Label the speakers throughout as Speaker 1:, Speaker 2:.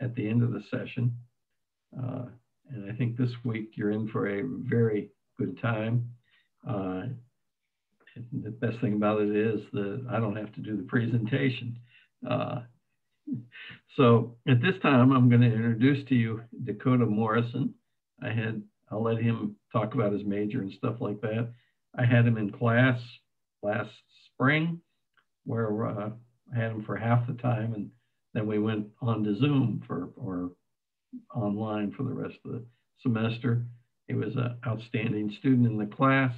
Speaker 1: at the end of the session. And I think this week you're in for a very good time. The best thing about it is that I don't have to do the presentation. So at this time, I'm going to introduce to you Dakota Morrison. I'll let him talk about his major and stuff like that. I had him in class last spring where I had him for half the time, and then we went on to Zoom or online for the rest of the semester. He was an outstanding student in the class,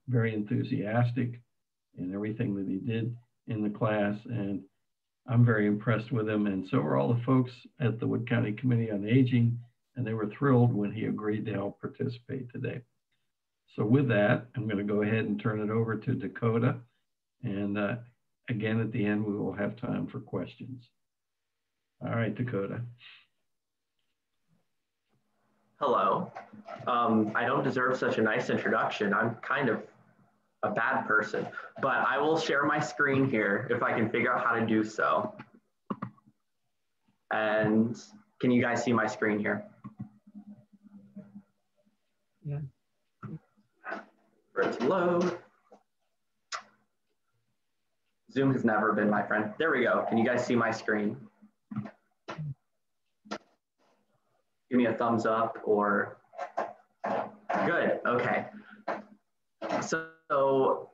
Speaker 1: very enthusiastic in everything that he did in the class, and I'm very impressed with him, and so are all the folks at the Wood County Committee on Aging, and they were thrilled when he agreed to help participate today. So with that, I'm going to go ahead and turn it over to Dakota, and again, at the end, we will have time for questions. All right, Dakota.
Speaker 2: Hello. I don't deserve such a nice introduction. I'm kind of a bad person, but I will share my screen here if I can figure out how to do so. And can you guys see my screen here?
Speaker 3: Yeah.
Speaker 2: For it to load. Zoom has never been my friend. There we go. Can you guys see my screen? Give me a thumbs up or good. Okay. So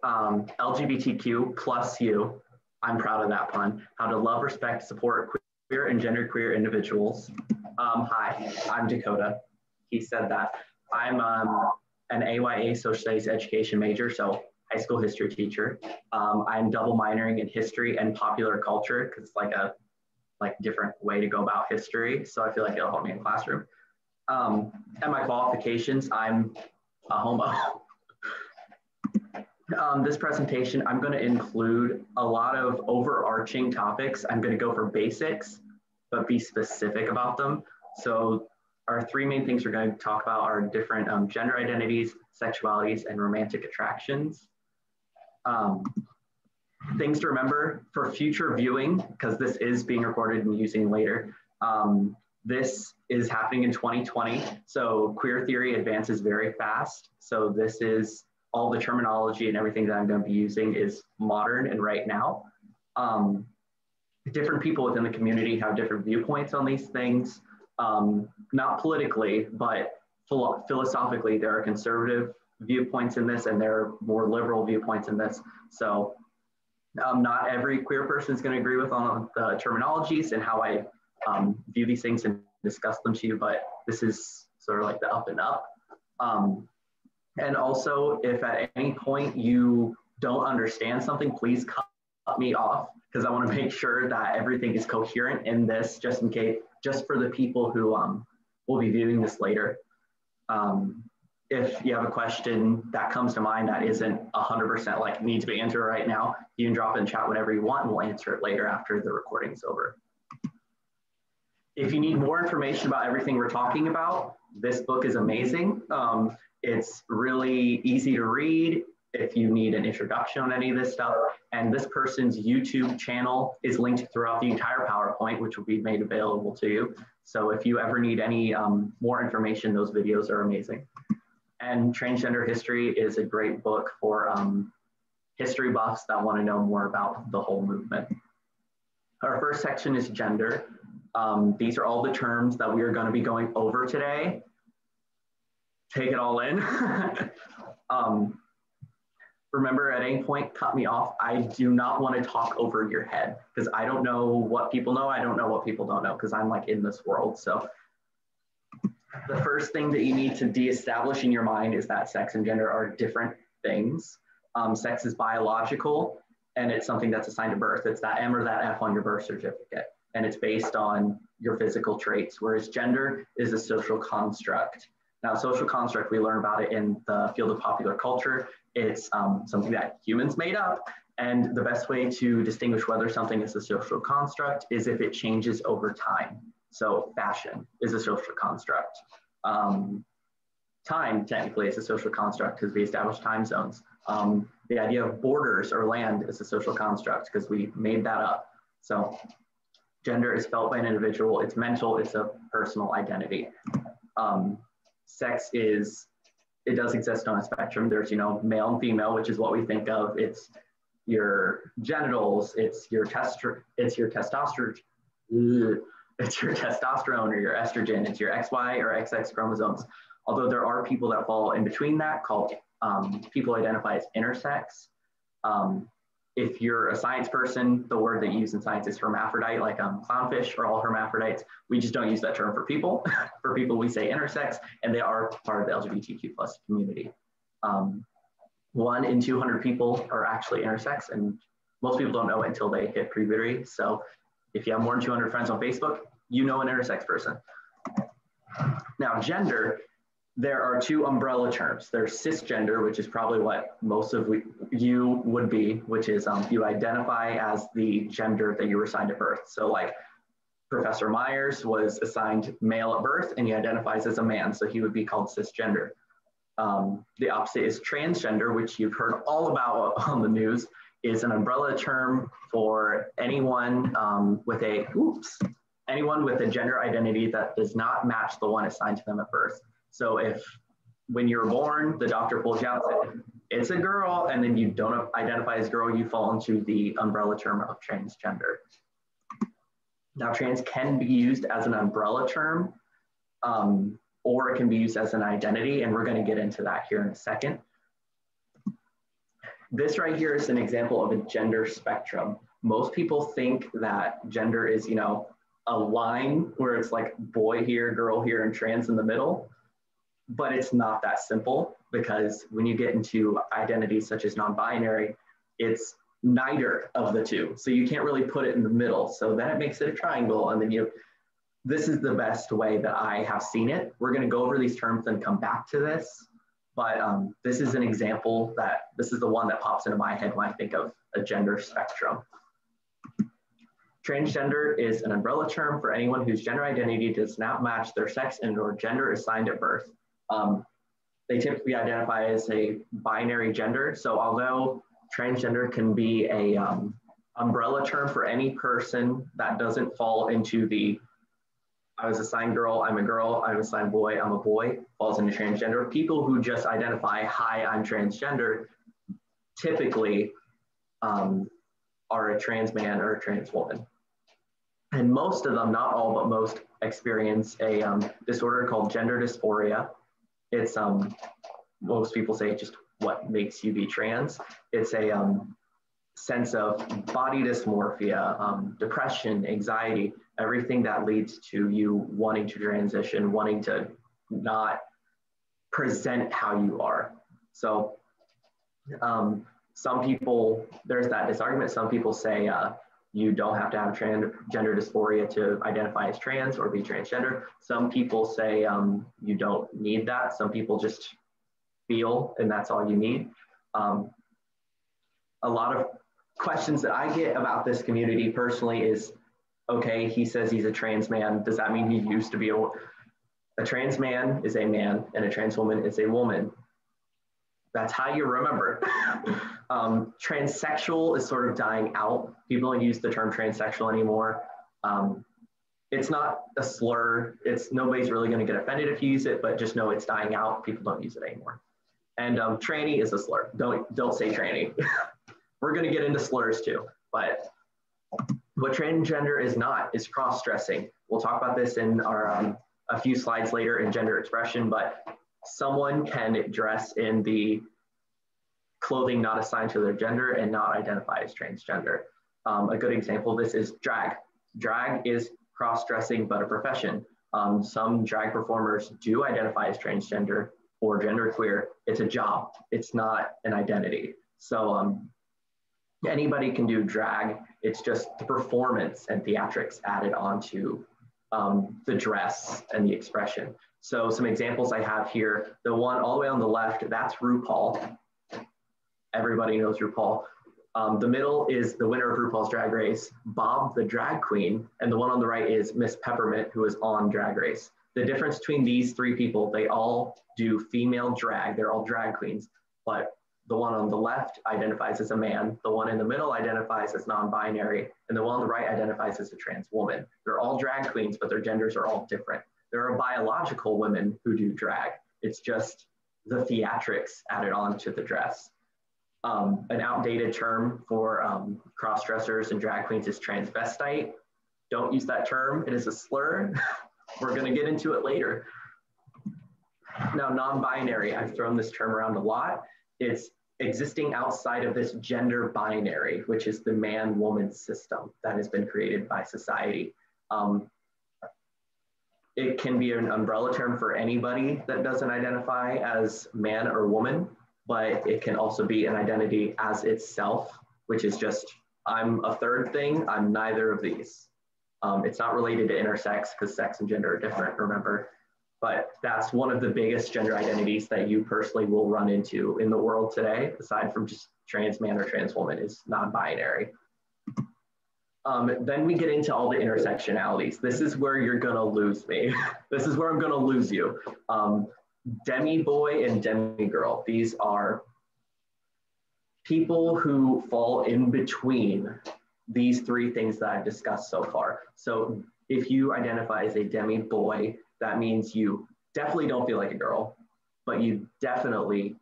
Speaker 2: LGBTQ plus you, I'm proud of that pun. How to love, respect, support queer and genderqueer individuals. Hi, I'm Dakota. He said that. I'm an AYA social studies education major, so high school history teacher. I'm double minoring in history and popular culture because it's like a different way to go about history. So I feel like it'll help me in classroom. And my qualifications, I'm a homo. This presentation, I'm going to include a lot of overarching topics. I'm going to go for basics, but be specific about them. So our three main things we're going to talk about are different gender identities, sexualities, and romantic attractions. Things to remember for future viewing, because this is being recorded and using later. This is happening in 2020. So queer theory advances very fast. So this is all the terminology and everything that I'm going to be using is modern and right now. Different people within the community have different viewpoints on these things. Not politically, but philosophically, there are conservative viewpoints in this and there are more liberal viewpoints in this. So not every queer person is going to agree with all the terminologies and how I view these things and discuss them to you, but this is sort of like the up and up. And also, if at any point you don't understand something, please cut me off because I want to make sure that everything is coherent in this, just in case, just for the people who will be viewing this later. If you have a question that comes to mind that isn't 100% like needs to be answered right now, you can drop it in chat whenever you want and we'll answer it later after the recording's over. If you need more information about everything we're talking about, this book is amazing. It's really easy to read if you need an introduction on any of this stuff. And this person's YouTube channel is linked throughout the entire PowerPoint, which will be made available to you. So if you ever need any more information, those videos are amazing. And Transgender History is a great book for history buffs that want to know more about the whole movement. Our first section is gender. These are all the terms that we are going to be going over today. Take it all in. Remember, at any point, cut me off. I do not want to talk over your head because I don't know what people know. I don't know what people don't know because I'm like in this world. So the first thing that you need to de-establish in your mind is that sex and gender are different things. Sex is biological and it's something that's assigned at birth. It's that M or that F on your birth certificate. And it's based on your physical traits, whereas gender is a social construct. Now, social construct, we learn about it in the field of popular culture. It's something that humans made up. And the best way to distinguish whether something is a social construct is if it changes over time. So fashion is a social construct. Time technically is a social construct because we establish time zones. The idea of borders or land is a social construct because we made that up. So Gender is felt by an individual. It's mental. It's a personal identity. Sex it does exist on a spectrum. There's, male and female, which is what we think of. It's your genitals. It's your testosterone. It's your testosterone or your estrogen. It's your XY or XX chromosomes. Although there are people that fall in between that, called people identify as intersex. If you're a science person, the word that you use in science is hermaphrodite, like clownfish are all hermaphrodites. We just don't use that term for people. For people, we say intersex, and they are part of the LGBTQ plus community. 1 in 200 people are actually intersex, and most people don't know it until they hit puberty. So if you have more than 200 friends on Facebook, you know an intersex person. Now, gender, there are 2 umbrella terms. There's cisgender, which is probably what most of you would be, which is you identify as the gender that you were assigned at birth. So like Professor Myers was assigned male at birth and he identifies as a man, so he would be called cisgender. The opposite is transgender, which you've heard all about on the news, is an umbrella term for anyone with a gender identity that does not match the one assigned to them at birth. So if when you're born, the doctor pulls you out and says, it's a girl, and then you don't identify as girl, you fall into the umbrella term of transgender. Now, trans can be used as an umbrella term, or it can be used as an identity, and we're going to get into that here in a second. This right here is an example of a gender spectrum. Most people think that gender is, a line where it's like boy here, girl here, and trans in the middle. But it's not that simple, because when you get into identities such as non-binary, it's neither of the two. So you can't really put it in the middle. So then it makes it a triangle. And then this is the best way that I have seen it. We're going to go over these terms and come back to this. But this is an example this is the one that pops into my head when I think of a gender spectrum. Transgender is an umbrella term for anyone whose gender identity does not match their sex and or gender assigned at birth. They typically identify as a binary gender. So although transgender can be a umbrella term for any person that doesn't fall into the I was assigned girl, I'm a girl, I was assigned boy, I'm a boy, falls into transgender. People who just identify, hi, I'm transgender, typically are a trans man or a trans woman. And most of them, not all, but most, experience a disorder called gender dysphoria. It's, most people say, just what makes you be trans. It's a sense of body dysmorphia, depression, anxiety, everything that leads to you wanting to transition, wanting to not present how you are. So some people, there's that disargument. Some people say you don't have to have gender dysphoria to identify as trans or be transgender. Some people say you don't need that. Some people just feel, and that's all you need. A lot of questions that I get about this community personally is, okay, he says he's a trans man. Does that mean he used to be a trans man is a man and a trans woman is a woman? That's how you remember. Transsexual is sort of dying out. People don't use the term transsexual anymore. It's not a slur. Nobody's really going to get offended if you use it, but just know it's dying out. People don't use it anymore. And tranny is a slur. Don't say tranny. We're going to get into slurs too, but what transgender is not is cross-dressing. We'll talk about this in our a few slides later in gender expression, but someone can dress in the clothing not assigned to their gender and not identify as transgender. A good example of this is drag. Drag is cross-dressing, but a profession. Some drag performers do identify as transgender or genderqueer. It's a job. It's not an identity. So anybody can do drag. It's just the performance and theatrics added onto the dress and the expression. So some examples I have here, the one all the way on the left, that's RuPaul. Everybody knows RuPaul. The middle is the winner of RuPaul's Drag Race, Bob the drag queen, and the one on the right is Miss Peppermint, who is on Drag Race. The difference between these three people, they all do female drag, they're all drag queens, but The one on the left identifies as a man, the one in the middle identifies as non-binary, and the one on the right identifies as a trans woman. They're all drag queens, but their genders are all different. There are biological women who do drag. It's just the theatrics added on to the dress. An outdated term for cross-dressers and drag queens is transvestite. Don't use that term, it is a slur. We're gonna get into it later. Now, non-binary, I've thrown this term around a lot. It's existing outside of this gender binary, which is the man-woman system that has been created by society. It can be an umbrella term for anybody that doesn't identify as man or woman, but it can also be an identity as itself, which is just, I'm a third thing, I'm neither of these. It's not related to intersex because sex and gender are different, remember? But that's one of the biggest gender identities that you personally will run into in the world today, aside from just trans man or trans woman, is non-binary. Then we get into all the intersectionalities. This is where you're gonna lose me. This is where I'm gonna lose you. Demi boy and demi girl. These are people who fall in between these three things that I've discussed so far. So if you identify as a demi boy, that means you definitely don't feel like a girl, but you definitely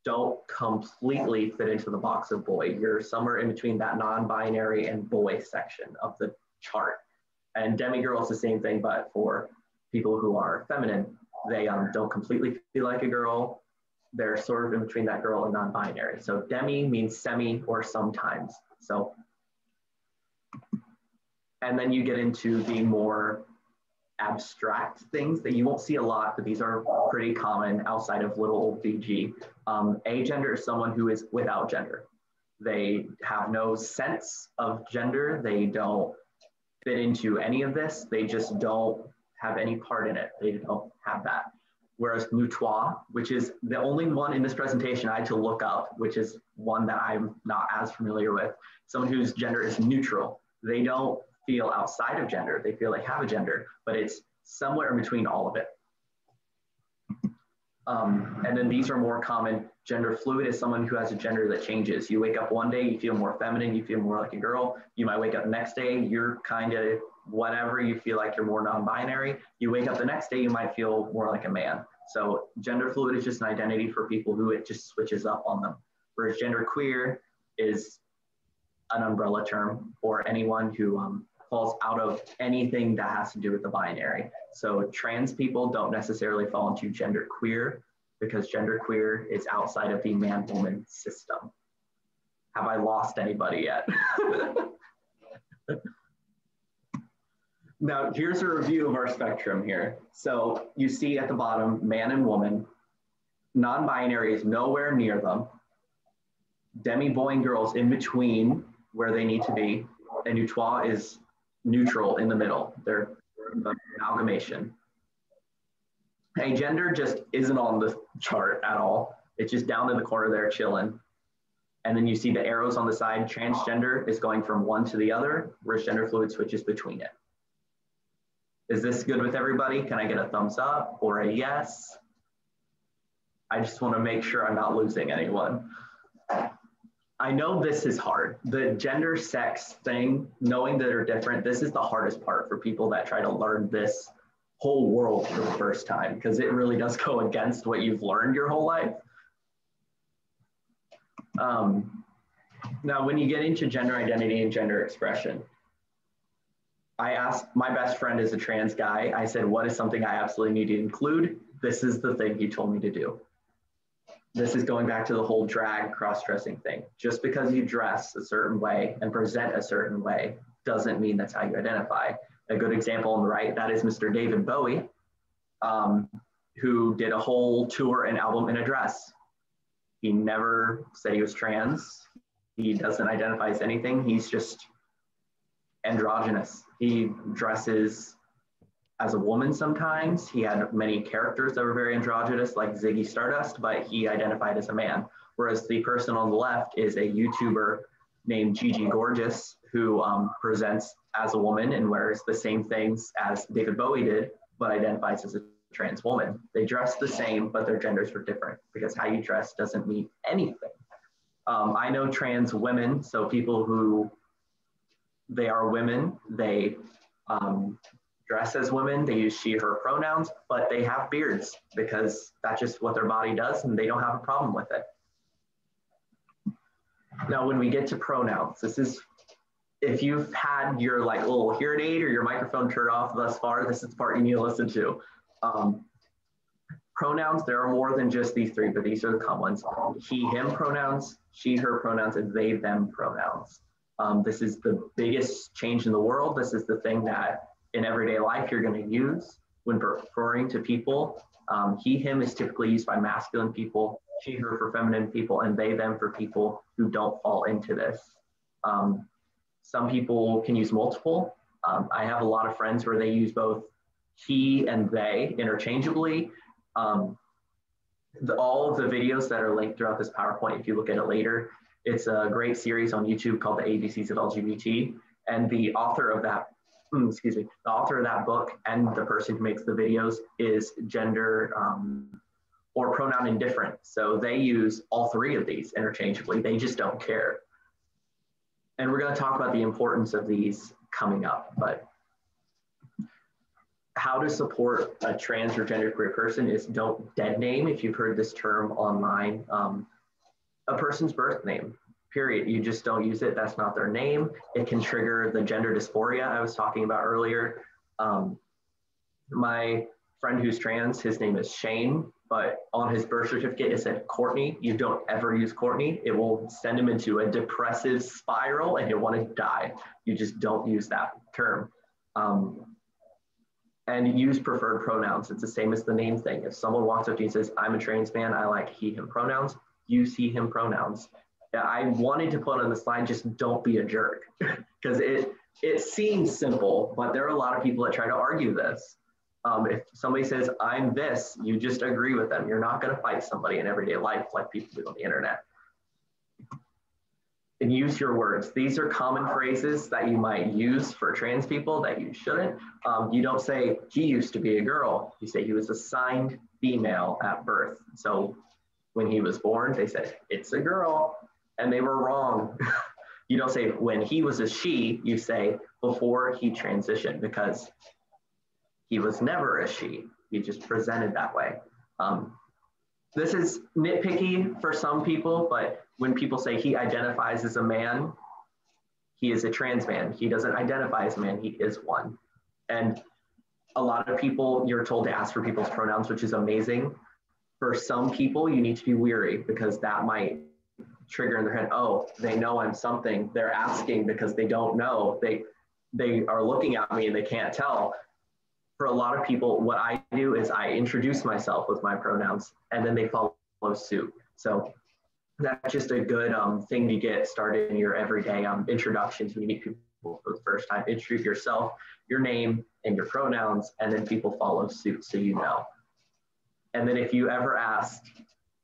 Speaker 2: don't completely fit into the box of boy. You're somewhere in between that non-binary and boy section of the chart. And demigirl is the same thing, but for people who are feminine, they don't completely feel like a girl. They're sort of in between that girl and non-binary. So demi means semi or sometimes. So, and then you get into the more abstract things that you won't see a lot, but these are pretty common outside of little old BG. Agender is someone who is without gender. They have no sense of gender. They don't fit into any of this. They just don't have any part in it. They don't have that. Whereas neutral, which is the only one in this presentation I had to look up, which is one that I'm not as familiar with, someone whose gender is neutral. They don't feel outside of gender. They feel they have a gender, but it's somewhere in between all of it. And then these are more common. Gender fluid is someone who has a gender that changes. You wake up one day, you feel more feminine, you feel more like a girl. You might wake up the next day, you're kind of whatever, you feel like you're more non-binary. You wake up the next day, you might feel more like a man. So gender fluid is just an identity for people who it just switches up on them. Whereas gender queer is an umbrella term for anyone who falls out of anything that has to do with the binary. So trans people don't necessarily fall into gender queer because gender queer is outside of the man-woman system. Have I lost anybody yet? Now, here's a review of our spectrum here. So you see at the bottom, man and woman. Non-binary is nowhere near them. Demi-boy and girls in between where they need to be. And neutral is neutral in the middle. They're amalgamation. Agender just isn't on the chart at all. It's just down in the corner there chilling. And then you see the arrows on the side. Transgender is going from one to the other, whereas gender fluid switches between it. Is this good with everybody? Can I get a thumbs up or a yes? I just want to make sure I'm not losing anyone. I know this is hard. The gender sex thing, knowing that they're different, this is the hardest part for people that try to learn this whole world for the first time, because it really does go against what you've learned your whole life. Now, when you get into gender identity and gender expression, I asked, my best friend is a trans guy. I said, what is something I absolutely need to include? This is the thing he told me to do. This is going back to the whole drag cross-dressing thing. Just because you dress a certain way and present a certain way doesn't mean that's how you identify. A good example on the right, that is Mr. David Bowie, who did a whole tour and album in a dress. He never said he was trans. He doesn't identify as anything. He's just androgynous. He dresses as a woman sometimes. He had many characters that were very androgynous, like Ziggy Stardust, but he identified as a man. Whereas the person on the left is a YouTuber named Gigi Gorgeous, who presents as a woman and wears the same things as David Bowie did, but identifies as a trans woman. They dress the same, but their genders are different because how you dress doesn't mean anything. I know trans women, so people who they are women, they dress as women, they use she, her pronouns, but they have beards because that's just what their body does and they don't have a problem with it. Now, when we get to pronouns, this is, if you've had your like little hearing aid or your microphone turned off thus far, this is the part you need to listen to. Pronouns, there are more than just these three, but these are the common ones. He, him pronouns, she, her pronouns, and they, them pronouns. This is the biggest change in the world. This is the thing that in everyday life you're going to use when referring to people. He, him is typically used by masculine people, she, her for feminine people, and they, them for people who don't fall into this. Some people can use multiple. I have a lot of friends where they use both he and they interchangeably. All of the videos that are linked throughout this PowerPoint, if you look at it later, it's a great series on YouTube called The ABCs of LGBT. And the author of that, the author of that book and the person who makes the videos is gender or pronoun indifferent. So they use all three of these interchangeably. They just don't care. And we're going to talk about the importance of these coming up, but how to support a trans or genderqueer person is don't dead name, if you've heard this term online, a person's birth name, period. You just don't use it. That's not their name. It can trigger the gender dysphoria I was talking about earlier. My friend who's trans, his name is Shane, but on his birth certificate it said Courtney. You don't ever use Courtney. It will send him into a depressive spiral and he'll want to die. You just don't use that term. And use preferred pronouns. It's the same as the name thing. If someone walks up to you and says, I'm a trans man, I like he, him pronouns, use he, him pronouns. I wanted to put on the slide, just don't be a jerk, because it seems simple, but there are a lot of people that try to argue this. If somebody says, I'm this, you just agree with them. You're not going to fight somebody in everyday life like people do on the internet. And use your words. These are common phrases that you might use for trans people that you shouldn't. You don't say, he used to be a girl. You say he was assigned female at birth. So when he was born, they said, it's a girl, and they were wrong. You don't say when he was a she, you say before he transitioned, because he was never a she. He just presented that way. This is nitpicky for some people, but when people say he identifies as a man, he is a trans man. He doesn't identify as a man, he is one. And a lot of people, you're told to ask for people's pronouns, which is amazing. For some people, you need to be weary because that might trigger in their head, oh, they know I'm something. They're asking because they don't know. They are looking at me and they can't tell. For a lot of people, what I do is I introduce myself with my pronouns and then they follow suit. So that's just a good thing to get started in your everyday introductions when you meet people for the first time. Introduce yourself, your name, and your pronouns, and then people follow suit so you know. And then if you ever ask,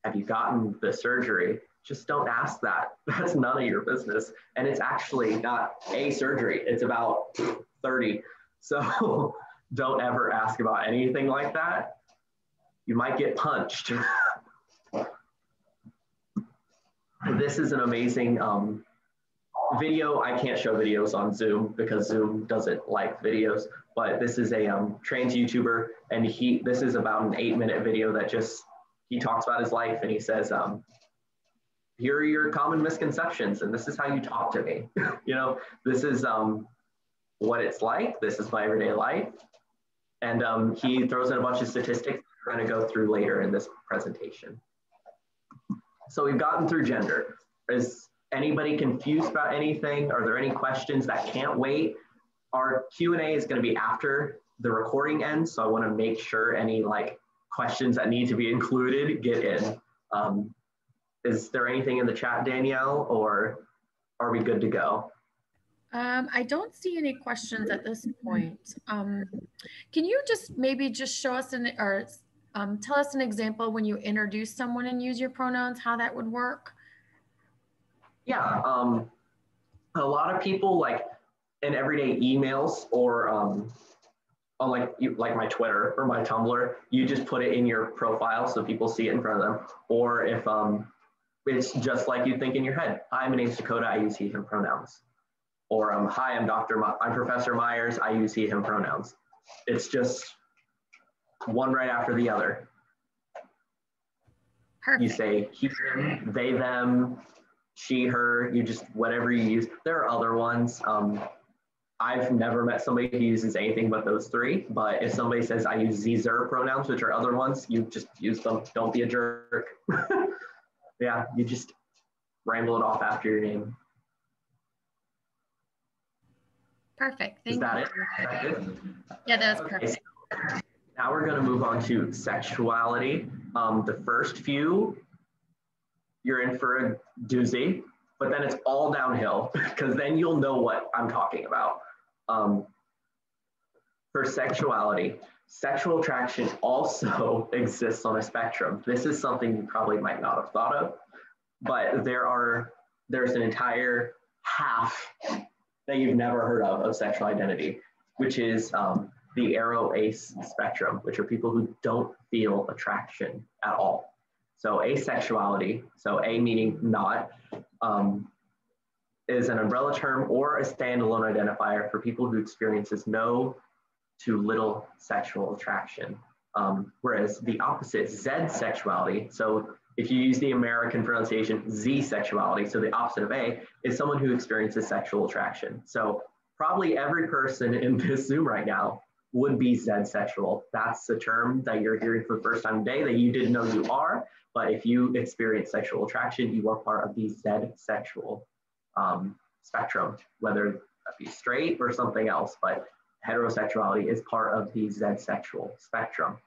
Speaker 2: have you gotten the surgery? Just don't ask that. That's none of your business. And it's actually not a surgery. It's about 30. So don't ever ask about anything like that. You might get punched. This is an amazing video. I can't show videos on Zoom because Zoom doesn't like videos, but this is a trans YouTuber, and this is about an 8-minute video that he talks about his life, and he says, here are your common misconceptions, and this is how you talk to me. You know, this is what it's like. This is my everyday life. And he throws in a bunch of statistics we're going to go through later in this presentation. So we've gotten through gender. Is anybody confused about anything? Are there any questions that can't wait? Our Q&A is going to be after the recording ends, so I want to make sure any questions that need to be included get in. Is there anything in the chat, Danielle, or are we good to go?
Speaker 3: I don't see any questions at this point. Can you maybe show us tell us an example when you introduce someone and use your pronouns, how that would work?
Speaker 2: Yeah, a lot of people in everyday emails or on like my Twitter or my Tumblr, you just put it in your profile so people see it in front of them. Or if it's just like you think in your head. Hi, my name's Dakota, I use he, him pronouns. Or hi, I'm Professor Myers, I use he, him pronouns. It's just one right after the other.
Speaker 3: Perfect.
Speaker 2: You say he, him, they, them, she, her, you just, whatever you use. There are other ones. I've never met somebody who uses anything but those three, but if somebody says I use these pronouns, which are other ones, you just use them. Don't be a jerk. Yeah, you just ramble it off after your name.
Speaker 3: Perfect.
Speaker 2: Is that it? Is that good?
Speaker 3: Yeah, that was perfect.
Speaker 2: Okay, now we're going to move on to sexuality. The first few, you're in for a doozy, but then it's all downhill because then you'll know what I'm talking about. For sexuality, sexual attraction also exists on a spectrum. This is something you probably might not have thought of, but there's an entire half that you've never heard of sexual identity, which is the aro-ace spectrum, which are people who don't feel attraction at all. So asexuality, so A meaning not, is an umbrella term or a standalone identifier for people who experiences no to little sexual attraction. Whereas the opposite, Z-sexuality, so if you use the American pronunciation, Z-sexuality, so the opposite of A, is someone who experiences sexual attraction. So probably every person in this Zoom right now would be Z-sexual. That's the term that you're hearing for the first time today that you didn't know you are, but if you experience sexual attraction, you are part of the Z-sexual spectrum, whether that be straight or something else, but heterosexuality is part of the Z-sexual spectrum.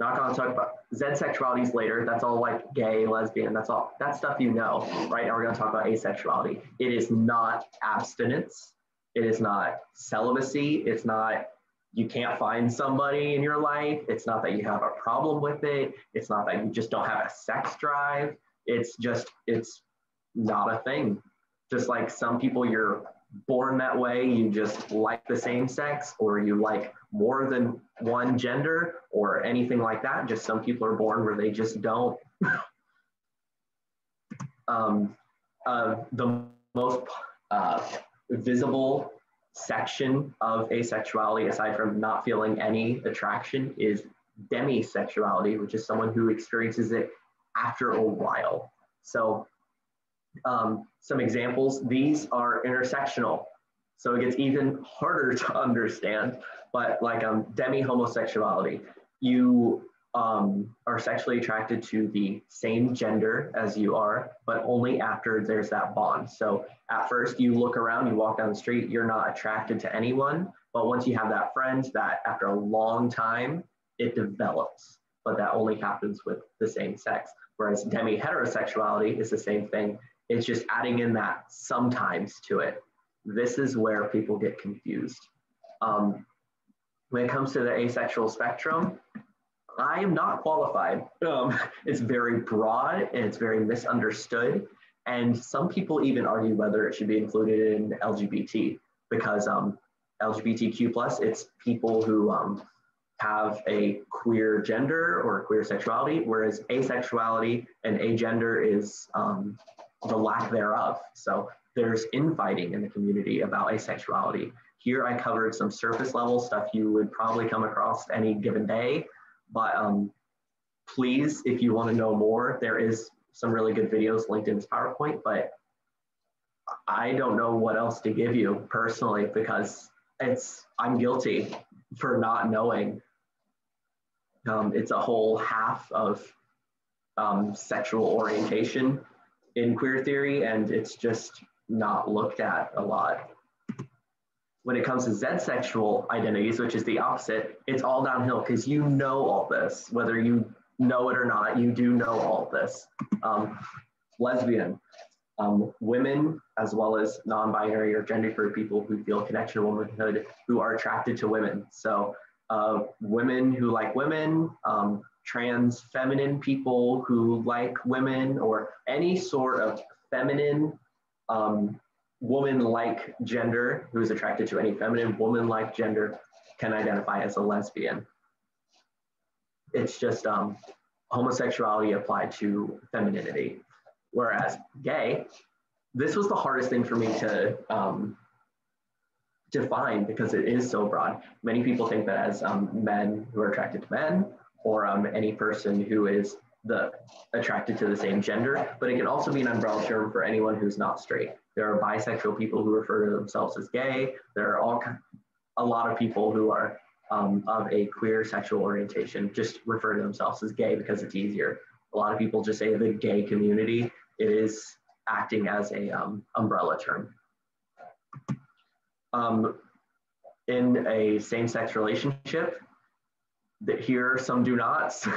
Speaker 2: Not going to talk about Z-sexualities later. That's all like gay, lesbian, that's all, that stuff you know. Right now we're going to talk about asexuality. It is not abstinence. It is not celibacy. It's not, you can't find somebody in your life. It's not that you have a problem with it. It's not that you just don't have a sex drive. It's just, it's not a thing. Just like some people, you're born that way, you just like the same sex, or you like more than one gender, or anything like that. Just some people are born where they just don't. The most visible section of asexuality, aside from not feeling any attraction, is demisexuality, which is someone who experiences it after a while. So some examples, these are intersectional. So it gets even harder to understand, but like demi-homosexuality, you are sexually attracted to the same gender as you are, but only after there's that bond. So at first you look around, you walk down the street, you're not attracted to anyone, but once you have that friend, that after a long time, it develops, but that only happens with the same sex. Whereas demi-heterosexuality is the same thing. It's just adding in that sometimes to it. This is where people get confused. When it comes to the asexual spectrum, I am not qualified. It's very broad and it's very misunderstood. And some people even argue whether it should be included in LGBT, because LGBTQ+, it's people who have a queer gender or queer sexuality, whereas asexuality and agender is the lack thereof. So there's infighting in the community about asexuality. Here I covered some surface level stuff you would probably come across any given day, but please, if you want to know more, there is some really good videos linked in this PowerPoint, but I don't know what else to give you personally, because I'm guilty for not knowing. It's a whole half of sexual orientation in queer theory, and it's just not looked at a lot. When it comes to Z-sexual identities, which is the opposite, it's all downhill because you know all this. Whether you know it or not, you do know all this. Lesbian, women, as well as non-binary or genderqueer people who feel connection to womanhood, who are attracted to women. So women who like women, trans feminine people who like women, or any sort of feminine woman-like gender who is attracted to any feminine woman-like gender can identify as a lesbian. It's just homosexuality applied to femininity Whereas gay, this was the hardest thing for me to define because it is so broad. Many people think that as men who are attracted to men, or any person who is attracted to the same gender, but it can also be an umbrella term for anyone who's not straight. There are bisexual people who refer to themselves as gay. There are a lot of people who are of a queer sexual orientation just refer to themselves as gay because it's easier. A lot of people just say the gay community. It is acting as a umbrella term. In a same-sex relationship, here are some do nots.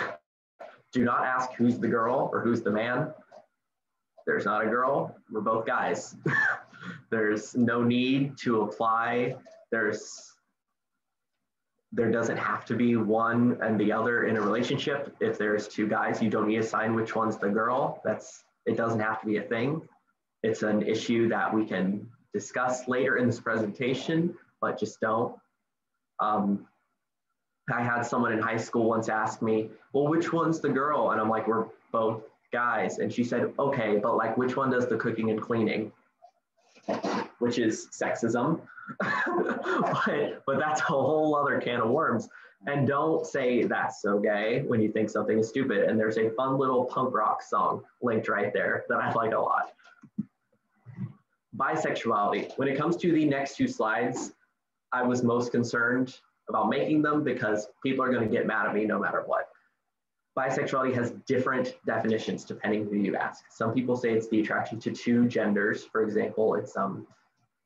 Speaker 2: Do not ask who's the girl or who's the man. There's not a girl, we're both guys. There's no need to apply. There doesn't have to be one and the other in a relationship. If there's two guys, you don't need to assign which one's the girl. It doesn't have to be a thing. It's an issue that we can discuss later in this presentation, but just don't. I had someone in high school once ask me, well, which one's the girl? And I'm like, we're both guys. And she said, okay, but like, which one does the cooking and cleaning? Which is sexism. but that's a whole other can of worms. And don't say that's so gay when you think something is stupid. And there's a fun little punk rock song linked right there that I like a lot. Bisexuality. When it comes to the next two slides, I was most concerned about making them because people are going to get mad at me no matter what. Bisexuality has different definitions depending who you ask. Some people say it's the attraction to two genders. For example, it's I'm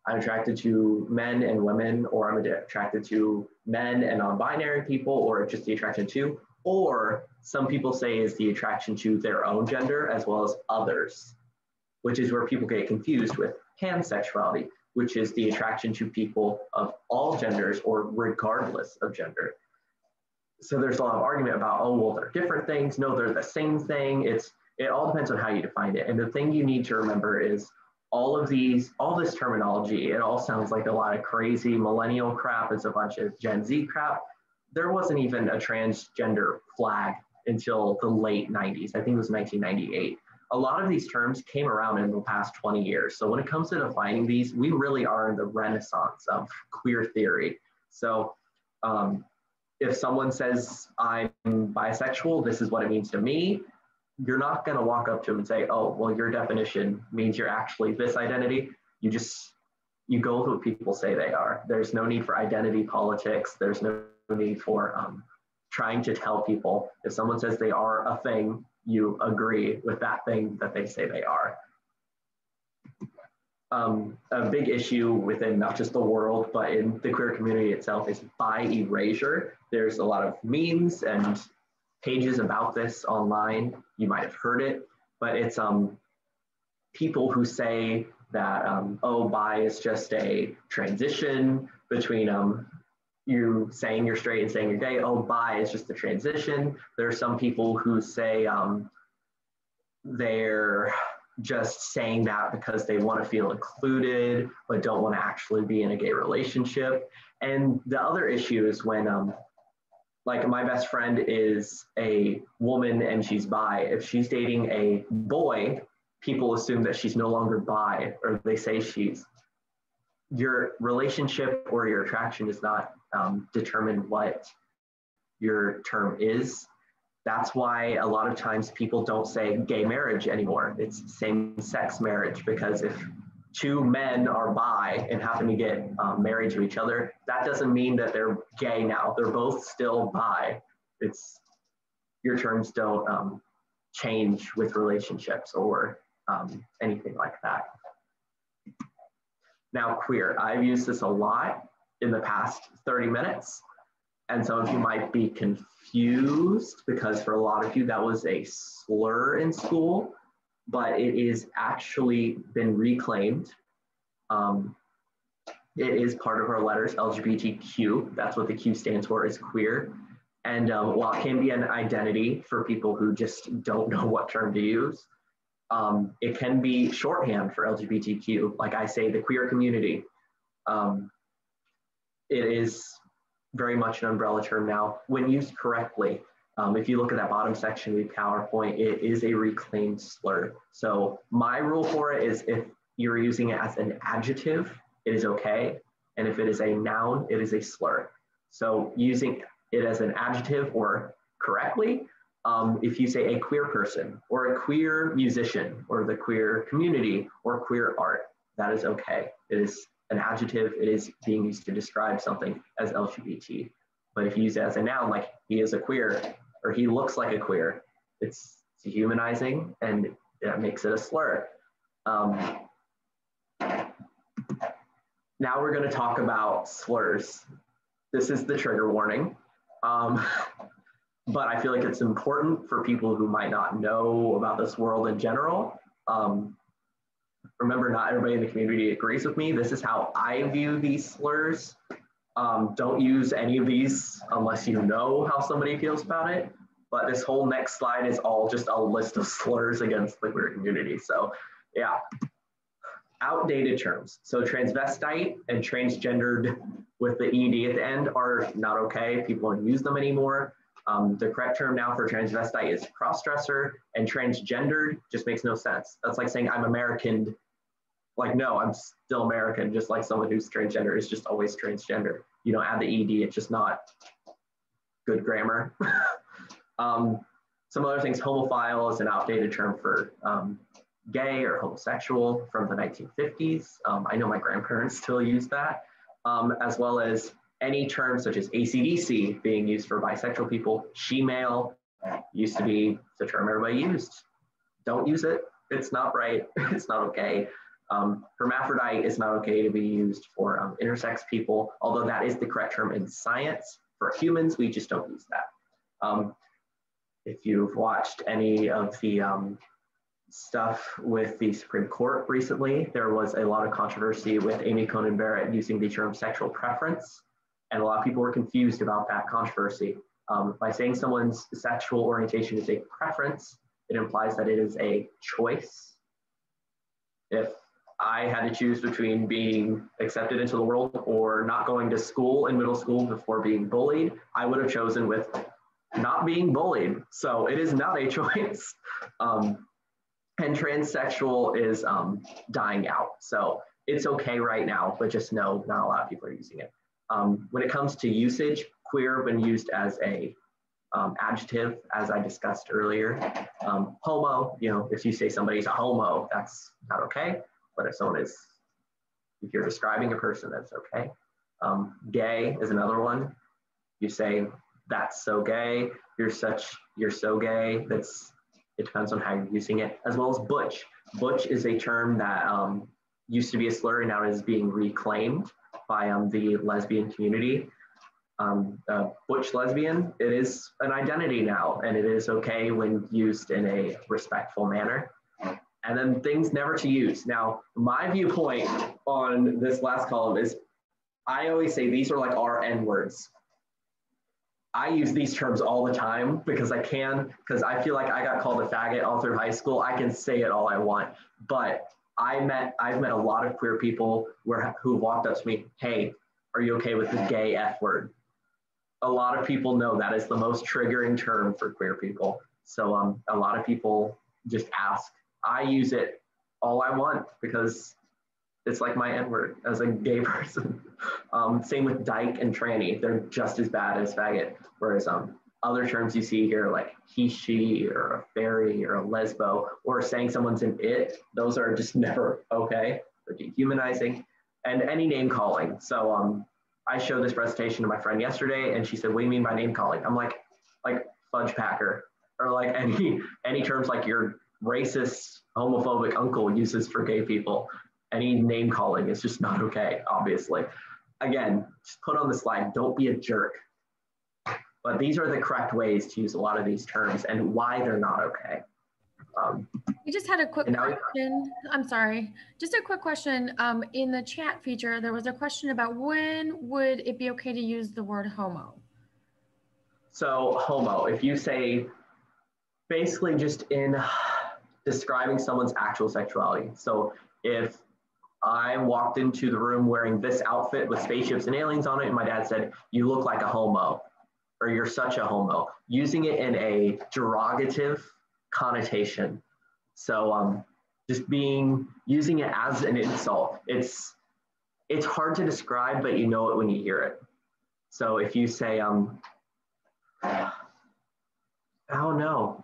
Speaker 2: attracted to men and women, or I'm attracted to men and non-binary people, or just the attraction to, or some people say is the attraction to their own gender as well as others, which is where people get confused with pansexuality, which is the attraction to people of all genders or regardless of gender. So there's a lot of argument about, oh, well, they're different things. No, they're the same thing. It all depends on how you define it. And the thing you need to remember is all this terminology, it all sounds like a lot of crazy millennial crap. It's a bunch of Gen Z crap. There wasn't even a transgender flag until the late 90s. I think it was 1998. A lot of these terms came around in the past 20 years. So when it comes to defining these, we really are in the renaissance of queer theory. So if someone says I'm bisexual, this is what it means to me, you're not going to walk up to them and say, oh, well, your definition means you're actually this identity. You go with what people say they are. There's no need for identity politics. There's no need for trying to tell people. If someone says they are a thing, you agree with that thing that they say they are. A big issue within not just the world, but in the queer community itself is bi erasure. There's a lot of memes and pages about this online. You might have heard it, but it's people who say that, oh, bi is just a transition between you saying you're straight and saying you're gay. Oh, bi is just a transition. There are some people who say they're just saying that because they want to feel included, but don't want to actually be in a gay relationship. And the other issue is when, like my best friend is a woman and she's bi. If she's dating a boy, people assume that she's no longer bi, or they say your relationship or your attraction does not determine what your term is. That's why a lot of times people don't say gay marriage anymore. It's same-sex marriage, because if two men are bi and happen to get married to each other, that doesn't mean that they're gay now. They're both still bi. Your terms don't change with relationships or anything like that. Now, queer. I've used this a lot in the past 30 minutes, and some of you might be confused because for a lot of you that was a slur in school, but it is actually been reclaimed. It is part of our letters, LGBTQ. That's what the Q stands for, is queer. And while it can be an identity for people who just don't know what term to use, it can be shorthand for LGBTQ. Like I say, the queer community. It is very much an umbrella term now when used correctly. If you look at that bottom section of the PowerPoint, it is a reclaimed slur. So my rule for it is if you're using it as an adjective, it is okay. And if it is a noun, it is a slur. So using it as an adjective or correctly, if you say a queer person or a queer musician or the queer community or queer art, that is okay. It is an adjective. It is being used to describe something as LGBT. But if you use it as a noun, like he is a queer or he looks like a queer, it's dehumanizing and that makes it a slur. Now we're going to talk about slurs. This is the trigger warning. But I feel like it's important for people who might not know about this world in general. Remember, not everybody in the community agrees with me. This is how I view these slurs. Don't use any of these unless you know how somebody feels about it. But this whole next slide is all just a list of slurs against the queer community. So yeah, outdated terms. So transvestite and transgendered with the ED at the end are not okay. People don't use them anymore. The correct term now for transvestite is crossdresser, and transgendered just makes no sense. That's like saying I'm American. Like, no, I'm still American, just like someone who's transgender is just always transgender. You don't add the ED, it's just not good grammar. Some other things, homophile is an outdated term for gay or homosexual from the 1950s. I know my grandparents still use that, as well as any terms such as ACDC being used for bisexual people. She-male used to be the term everybody used. Don't use it. It's not right. It's not okay. Hermaphrodite is not okay to be used for intersex people, although that is the correct term in science. For humans, we just don't use that. If you've watched any of the stuff with the Supreme Court recently, there was a lot of controversy with Amy Coney Barrett using the term sexual preference. And a lot of people were confused about that controversy. By saying someone's sexual orientation is a preference, it implies that it is a choice. If I had to choose between being accepted into the world or not going to school in middle school before being bullied, I would have chosen with not being bullied. So it is not a choice. And transsexual is dying out. So it's okay right now, but just know not a lot of people are using it. When it comes to usage, queer when used as a adjective, as I discussed earlier. Homo, you know, if you say somebody's a homo, that's not okay. But if someone is, if you're describing a person, that's okay. Gay is another one. You say, that's so gay, you're so gay. It depends on how you're using it, as well as butch. Butch is a term that used to be a slur and now is being reclaimed by the lesbian community. Butch lesbian, it is an identity now, and it is okay when used in a respectful manner. And then things never to use. Now, my viewpoint on this last column is, I always say these are like our N words. I use these terms all the time because I can, because I feel like I got called a faggot all through high school. I can say it all I want, but I've met a lot of queer people who walked up to me, hey, are you okay with the gay F word? A lot of people know that is the most triggering term for queer people. So a lot of people just ask. I use it all I want because it's like my N word as a gay person. Same with dyke and tranny. They're just as bad as faggot. Whereas other terms you see here like he, she, or a fairy, or a lesbo, or saying someone's an it, those are just never okay. They're dehumanizing. And any name calling. So I showed this presentation to my friend yesterday and she said, what do you mean by name calling? I'm like fudge packer, or like any terms like your racist, homophobic uncle uses for gay people. Any name calling is just not okay, obviously. Again, just put on the slide, don't be a jerk. But these are the correct ways to use a lot of these terms and why they're not okay.
Speaker 3: We just had a quick question. I'm sorry. Just a quick question. In the chat feature, there was a question about when would it be okay to use the word homo?
Speaker 2: So homo, if you say, basically just in describing someone's actual sexuality. So if I walked into the room wearing this outfit with spaceships and aliens on it, and my dad said, you look like a homo. or you're such a homo, using it in a derogative connotation. So just using it as an insult, it's hard to describe, but you know it when you hear it. So if you say, I don't know,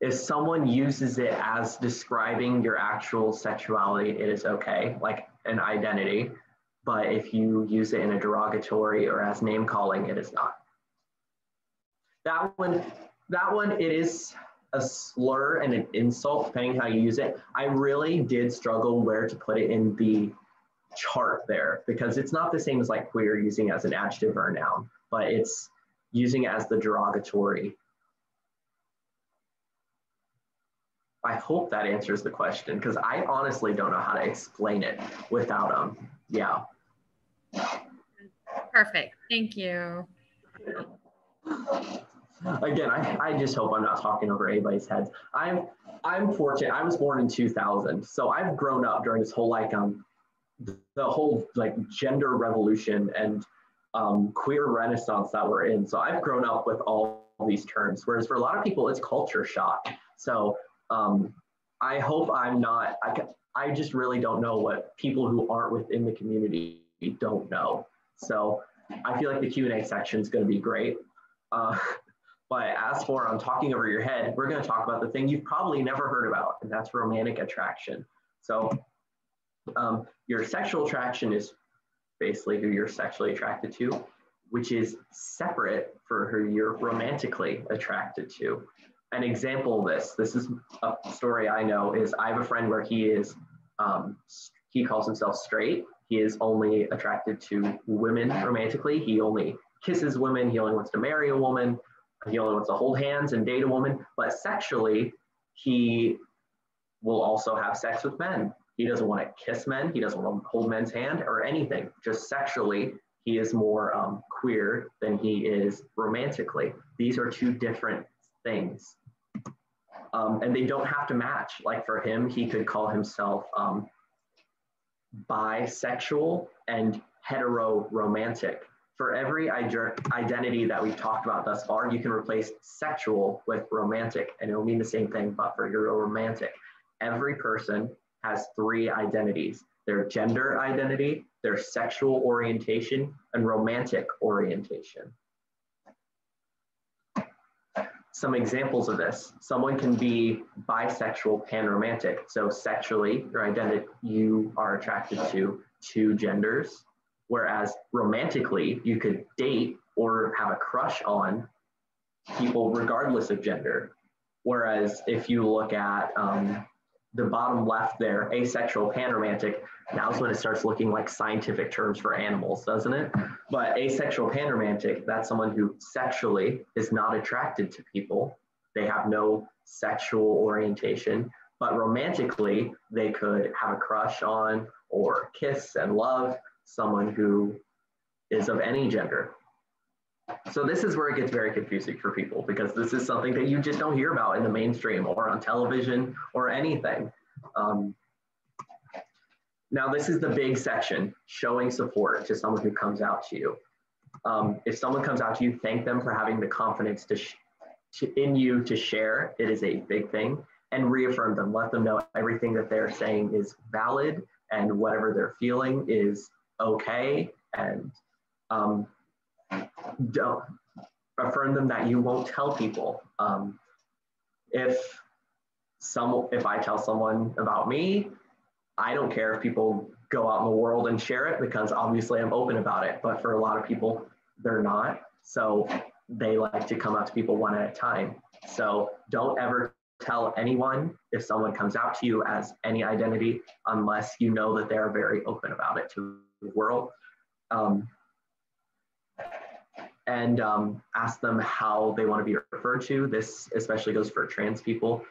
Speaker 2: if someone uses it as describing your actual sexuality, it is okay, like an identity. But if you use it in a derogatory or as name calling, it is not. That one, it is a slur and an insult, depending how you use it. I really did struggle where to put it in the chart there, because it's not the same as like queer using it as an adjective or a noun, but it's using it as the derogatory. I hope that answers the question, because I honestly don't know how to explain it without yeah.
Speaker 3: Perfect. Thank you.
Speaker 2: Again, I just hope I'm not talking over anybody's heads. I'm fortunate. I was born in 2000, so I've grown up during this whole like the whole like gender revolution and queer renaissance that we're in. So I've grown up with all these terms, whereas for a lot of people it's culture shock. So I hope I'm not. I just really don't know what people who aren't within the community don't know. So I feel like the Q&A section is going to be great. But as for talking over your head, we're going to talk about the thing you've probably never heard about, and that's romantic attraction. So your sexual attraction is basically who you're sexually attracted to, which is separate for who you're romantically attracted to. An example of this is a story I know, is I have a friend where he calls himself straight. He is only attracted to women romantically. He only kisses women. He only wants to marry a woman. He only wants to hold hands and date a woman. But sexually, he will also have sex with men. He doesn't want to kiss men. He doesn't want to hold men's hand or anything. Just sexually, he is more queer than he is romantically. These are two different things. And they don't have to match. Like for him, he could call himself bisexual and hetero-romantic. For every identity that we've talked about thus far, you can replace sexual with romantic, and it'll mean the same thing, but for your romantic. Every person has three identities: their gender identity, their sexual orientation, and romantic orientation. Some examples of this: someone can be bisexual, panromantic. So sexually, your identity, you are attracted to two genders, whereas romantically, you could date or have a crush on people regardless of gender. Whereas if you look at the bottom left there, asexual, panromantic, now's when it starts looking like scientific terms for animals, doesn't it? But asexual, panromantic, that's someone who sexually is not attracted to people. They have no sexual orientation, but romantically, they could have a crush on or kiss and love someone who is of any gender. So this is where it gets very confusing for people, because this is something that you just don't hear about in the mainstream or on television or anything. Now this is the big section, showing support to someone who comes out to you. If someone comes out to you, thank them for having the confidence in you to share. It is a big thing. And reaffirm them, let them know everything that they're saying is valid and whatever they're feeling is okay, and don't affirm them that you won't tell people. If I tell someone about me, I don't care if people go out in the world and share it, because obviously I'm open about it. But for a lot of people, they're not. So they like to come out to people one at a time. So don't ever tell anyone if someone comes out to you as any identity, unless you know that they're very open about it to the world. And ask them how they want to be referred to. This especially goes for trans people.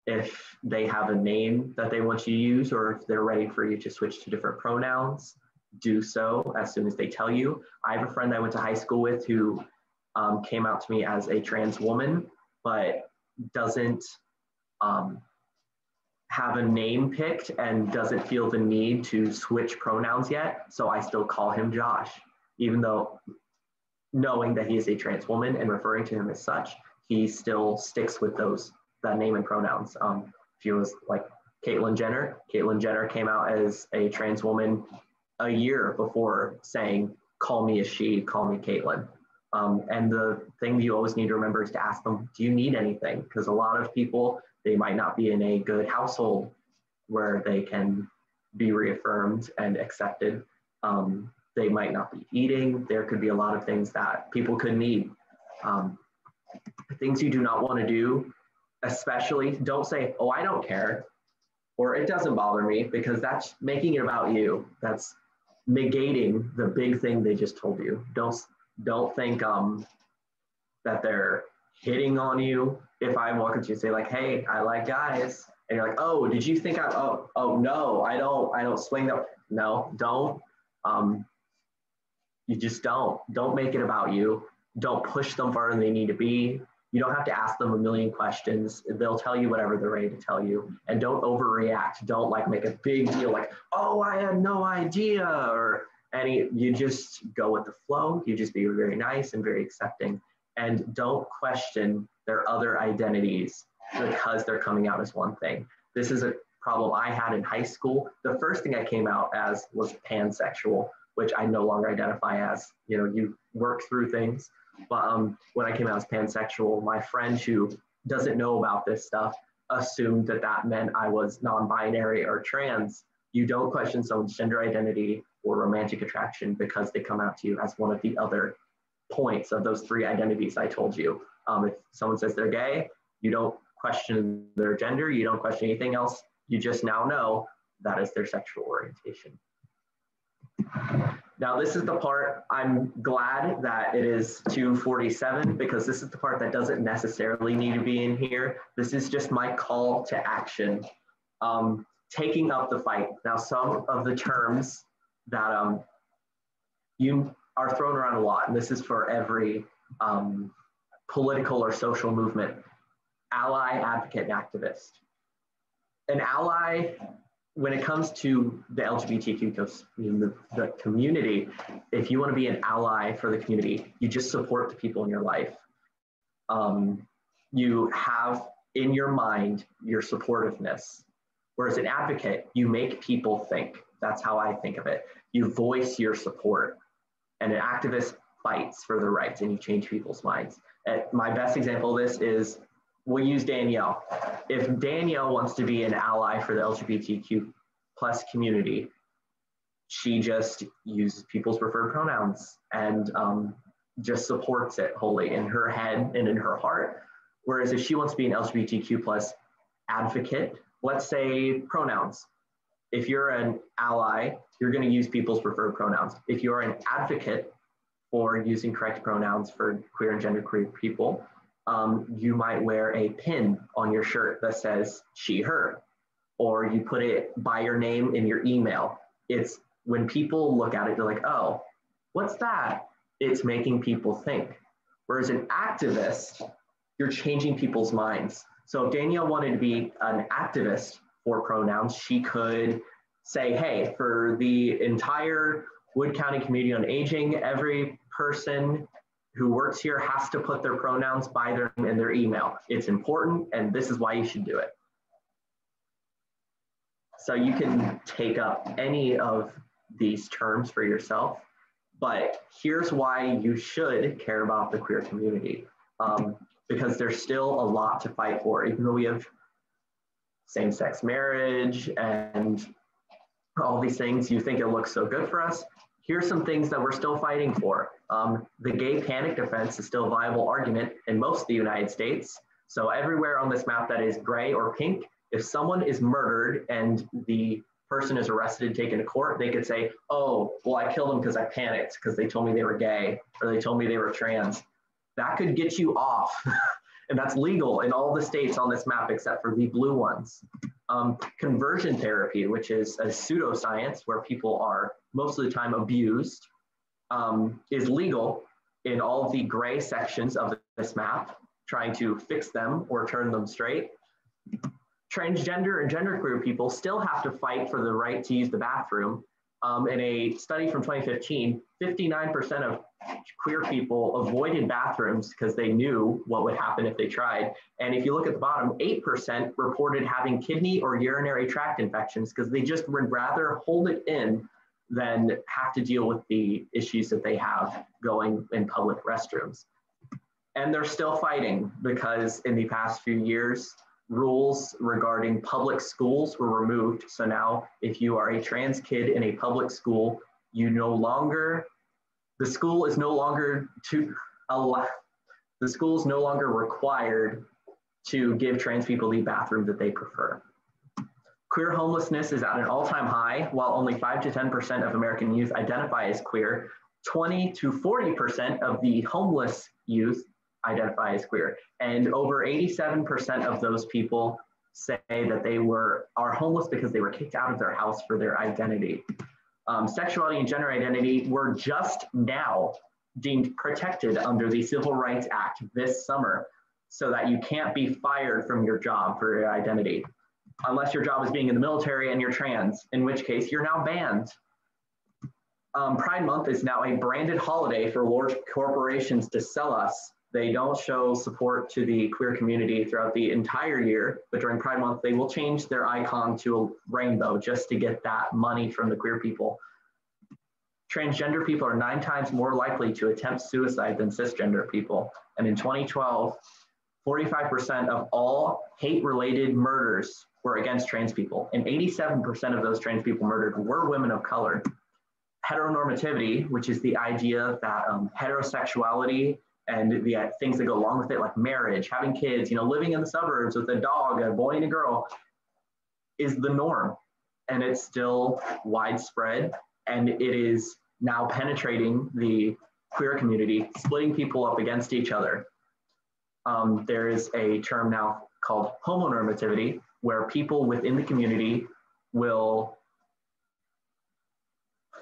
Speaker 2: If they have a name that they want you to use, or if they're ready for you to switch to different pronouns, do so as soon as they tell you. I have a friend I went to high school with who came out to me as a trans woman, but doesn't have a name picked and doesn't feel the need to switch pronouns yet. So I still call him Josh, even though knowing that he is a trans woman and referring to him as such, he still sticks with that name and pronouns. If he was like Caitlyn Jenner came out as a trans woman a year before saying, call me a she, call me Caitlyn. And the thing you always need to remember is to ask them, do you need anything? Because a lot of people, they might not be in a good household where they can be reaffirmed and accepted. They might not be eating. There could be a lot of things that people could need. Things you do not want to do, especially don't say, oh, I don't care, or it doesn't bother me, because that's making it about you. That's negating the big thing they just told you. Don't think that they're hitting on you. If I walk up to you and say like, hey, I like guys, and you're like, oh, did you think oh no, I don't swing that. No, don't. You just don't make it about you. Don't push them farther than they need to be. You don't have to ask them a million questions. They'll tell you whatever they're ready to tell you. And don't overreact. Don't like make a big deal like, oh, I had no idea, or you just go with the flow. You just be very nice and very accepting. And don't question their other identities because they're coming out as one thing. This is a problem I had in high school. The first thing I came out as was pansexual, which I no longer identify as. You work through things. But when I came out as pansexual, my friend who doesn't know about this stuff assumed that meant I was non-binary or trans. You don't question someone's gender identity or romantic attraction because they come out to you as one of the other points of those three identities I told you. If someone says they're gay, you don't question their gender, you don't question anything else. You just now know that is their sexual orientation. Now, this is the part I'm glad that it is 2:47, because this is the part that doesn't necessarily need to be in here. This is just my call to action, taking up the fight. Now, some of the terms that you are thrown around a lot, and this is for every political or social movement: ally, advocate, and activist. An ally, when it comes to the LGBTQ the community, if you want to be an ally for the community, you just support the people in your life. You have in your mind your supportiveness. Whereas an advocate, you make people think. That's how I think of it. You voice your support. And an activist fights for the rights, and you change people's minds. And my best example of this is, we'll use Danielle. If Danielle wants to be an ally for the LGBTQ plus community, she just uses people's preferred pronouns and just supports it wholly in her head and in her heart. Whereas if she wants to be an LGBTQ plus advocate, let's say pronouns. If you're an ally, you're going to use people's preferred pronouns. If you're an advocate for using correct pronouns for queer and genderqueer people, you might wear a pin on your shirt that says she, her, or you put it by your name in your email. It's when people look at it, they're like, oh, what's that? It's making people think. Whereas an activist, you're changing people's minds. So if Danielle wanted to be an activist for pronouns, she could say, hey, for the entire Wood County Community on Aging, every person who works here has to put their pronouns by their name in their email. It's important, and this is why you should do it. So you can take up any of these terms for yourself, but here's why you should care about the queer community, because there's still a lot to fight for. Even though we have same-sex marriage and all these things, you think it looks so good for us. Here's some things that we're still fighting for. The gay panic defense is still a viable argument in most of the United States. So everywhere on this map that is gray or pink, if someone is murdered and the person is arrested and taken to court, they could say, oh, well, I killed them because I panicked because they told me they were gay or they told me they were trans. That could get you off. And that's legal in all the states on this map except for the blue ones. Conversion therapy, which is a pseudoscience where people are most of the time abused, is legal in all of the gray sections of this map, trying to fix them or turn them straight. Transgender and genderqueer people still have to fight for the right to use the bathroom. In a study from 2015, 59% of queer people avoided bathrooms because they knew what would happen if they tried. And if you look at the bottom, 8% reported having kidney or urinary tract infections because they just would rather hold it in than have to deal with the issues that they have going in public restrooms. And they're still fighting because in the past few years, rules regarding public schools were removed. So now if you are a trans kid in a public school, the school is no longer required to give trans people the bathroom that they prefer. Queer homelessness is at an all-time high. While only 5 to 10% of American youth identify as queer, 20 to 40% of the homeless youth identify as queer. And over 87% of those people say that they are homeless because they were kicked out of their house for their identity. Sexuality and gender identity were just now deemed protected under the Civil Rights Act this summer, so that you can't be fired from your job for your identity, unless your job is being in the military and you're trans, in which case you're now banned. Pride Month is now a branded holiday for large corporations to sell us. They don't show support to the queer community throughout the entire year, but during Pride Month, they will change their icon to a rainbow just to get that money from the queer people. Transgender people are 9 times more likely to attempt suicide than cisgender people. And in 2012, 45% of all hate-related murders were against trans people, and 87% of those trans people murdered were women of color. Heteronormativity, which is the idea that heterosexuality and the things that go along with it, like marriage, having kids, living in the suburbs with a dog, a boy and a girl, is the norm. And it's still widespread, and it is now penetrating the queer community, splitting people up against each other. There is a term now called homonormativity, where people within the community will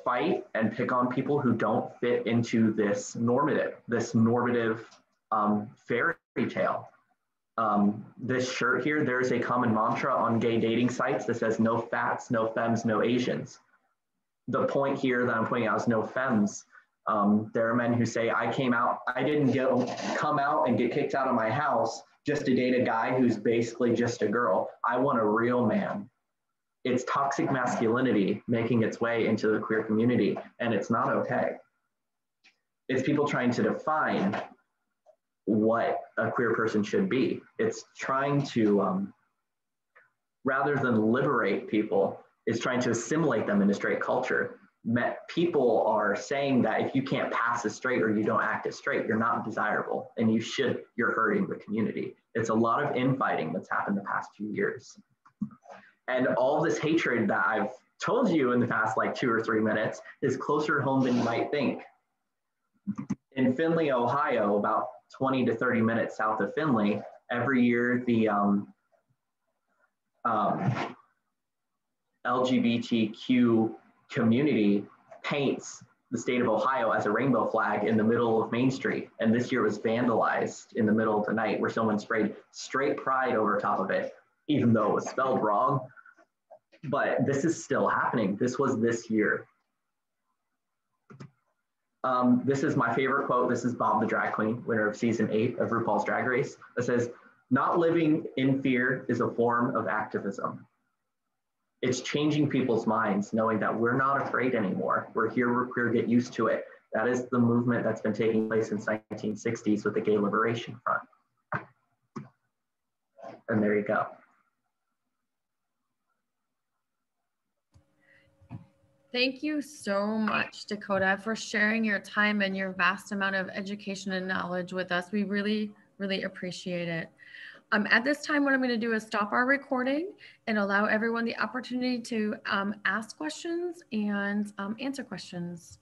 Speaker 2: fight and pick on people who don't fit into this normative fairy tale. This shirt here, there's a common mantra on gay dating sites that says no fats, no femmes, no Asians. The point here that I'm pointing out is no femmes. There are men who say, I didn't come out and get kicked out of my house just to date a guy who's basically just a girl. I want a real man. It's toxic masculinity making its way into the queer community, and it's not okay. It's people trying to define what a queer person should be. It's trying to, rather than liberate people, it's trying to assimilate them into straight culture. People are saying that if you can't pass as straight or you don't act as straight, you're not desirable, and you're hurting the community. It's a lot of infighting that's happened the past few years. And all this hatred that I've told you in the past 2 or 3 minutes is closer home than you might think. In Findlay, Ohio, about 20 to 30 minutes south of Findlay, every year the LGBTQ community paints the state of Ohio as a rainbow flag in the middle of Main Street. And this year was vandalized in the middle of the night, where someone sprayed straight pride over top of it, even though it was spelled wrong. But this is still happening. This was this year. This is my favorite quote. This is Bob the Drag Queen, winner of season 8 of RuPaul's Drag Race. It says, "Not living in fear is a form of activism." It's changing people's minds, knowing that we're not afraid anymore. We're here, we're queer, get used to it. That is the movement that's been taking place since 1960s with the Gay Liberation Front. And there you go.
Speaker 3: Thank you so much, Dakota, for sharing your time and your vast amount of education and knowledge with us. We really, really appreciate it. At this time, what I'm going to do is stop our recording and allow everyone the opportunity to ask questions and answer questions.